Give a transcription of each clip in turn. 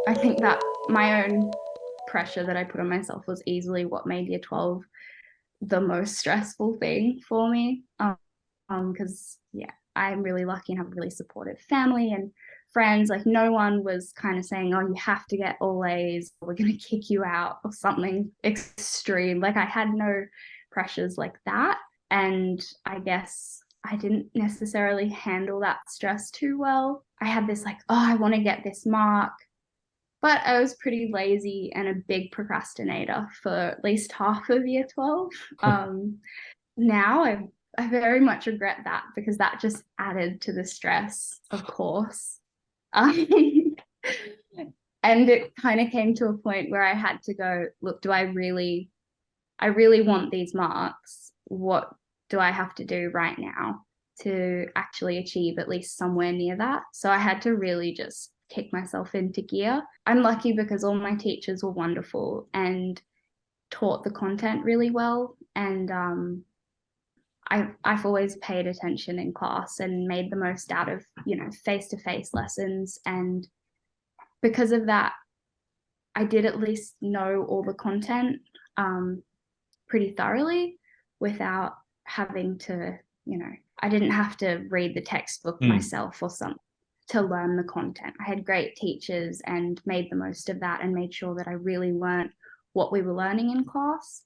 I think that my own pressure that I put on myself was easily what made year 12 the most stressful thing for me. Because yeah, I'm really lucky and have a really supportive family and friends. Like no one was kind of saying, "Oh, you have to get all A's, or we're gonna kick you out," or something extreme. Like I had no pressures like that, and I guess I didn't necessarily handle that stress too well. I had this like, "Oh, I want to get this mark." But I was pretty lazy and a big procrastinator for at least half of year 12. Um, now I very much regret that because that just added to the stress, of course. Um, and it kind of came to a point where I had to go, look, I really want these marks. What do I have to do right now to actually achieve at least somewhere near that? So I had to really just kick myself into gear. I'm lucky because all my teachers were wonderful and taught the content really well. And I've always paid attention in class and made the most out of, face to face lessons. And because of that, I did at least know all the content pretty thoroughly without having to, I didn't have to read the textbook myself or something to learn the content. I had great teachers and made the most of that and made sure that I really learned what we were learning in class.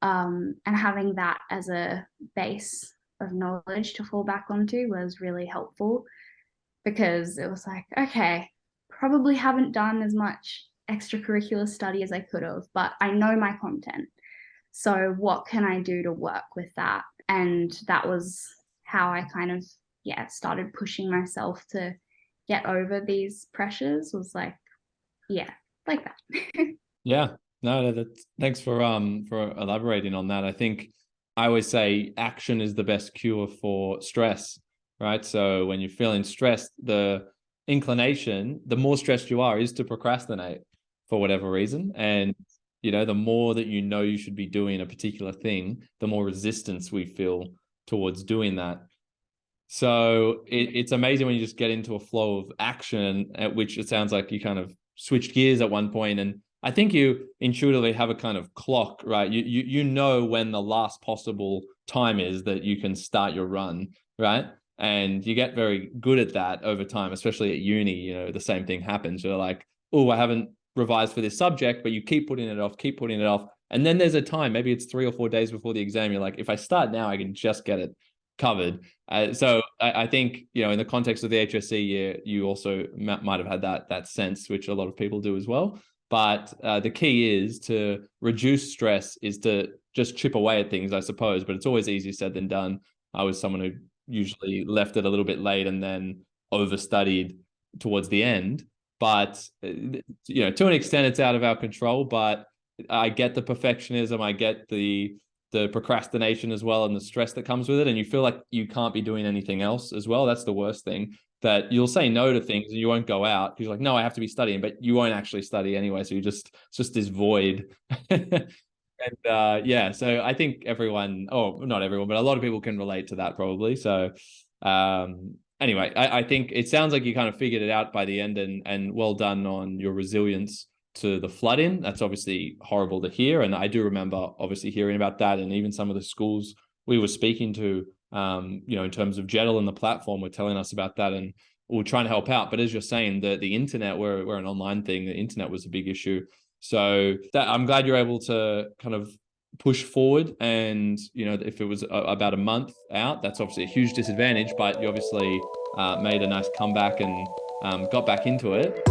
And having that as a base of knowledge to fall back onto was really helpful because it was like, okay, probably haven't done as much extracurricular study as I could have, but I know my content. So what can I do to work with that? And that was how I kind of, started pushing myself to get over these pressures was like, yeah, like that. Yeah, no, thanks for elaborating on that. I think I always say action is the best cure for stress, right? So when you're feeling stressed, the inclination, the more stressed you are, is to procrastinate for whatever reason. And the more that you should be doing a particular thing, the more resistance we feel towards doing that. So it's amazing when you just get into a flow of action, at which it sounds like you kind of switched gears at one point. And I think you intuitively have a kind of clock, right? You know when the last possible time is that you can start your run, right? And you get very good at that over time, especially at uni. The same thing happens. You're like, oh, I haven't revised for this subject, but you keep putting it off, keep putting it off. And then there's a time, maybe it's 3 or 4 days before the exam. You're like, if I start now, I can just get it covered. So I think, in the context of the HSC year, you also might have had that sense, which a lot of people do as well. But the key is to reduce stress, is to just chip away at things, I suppose. But it's always easier said than done. I was someone who usually left it a little bit late and then overstudied towards the end. But, to an extent, it's out of our control. But I get the perfectionism. I get the procrastination as well and the stress that comes with it. And you feel like you can't be doing anything else as well. That's the worst thing, that you'll say no to things and you won't go out because you're like, no, I have to be studying, but you won't actually study anyway. So it's just this void. And so I think everyone, oh, not everyone, but a lot of people can relate to that probably. So anyway, I think it sounds like you kind of figured it out by the end, and well done on your resilience to the flooding. That's obviously horrible to hear. And I do remember obviously hearing about that, and even some of the schools we were speaking to, in terms of Jedel and the platform, were telling us about that, and we're trying to help out. But as you're saying, the internet, we're an online thing, the internet was a big issue. So that I'm glad you're able to kind of push forward. And if it was about a month out, that's obviously a huge disadvantage, but you obviously made a nice comeback and got back into it.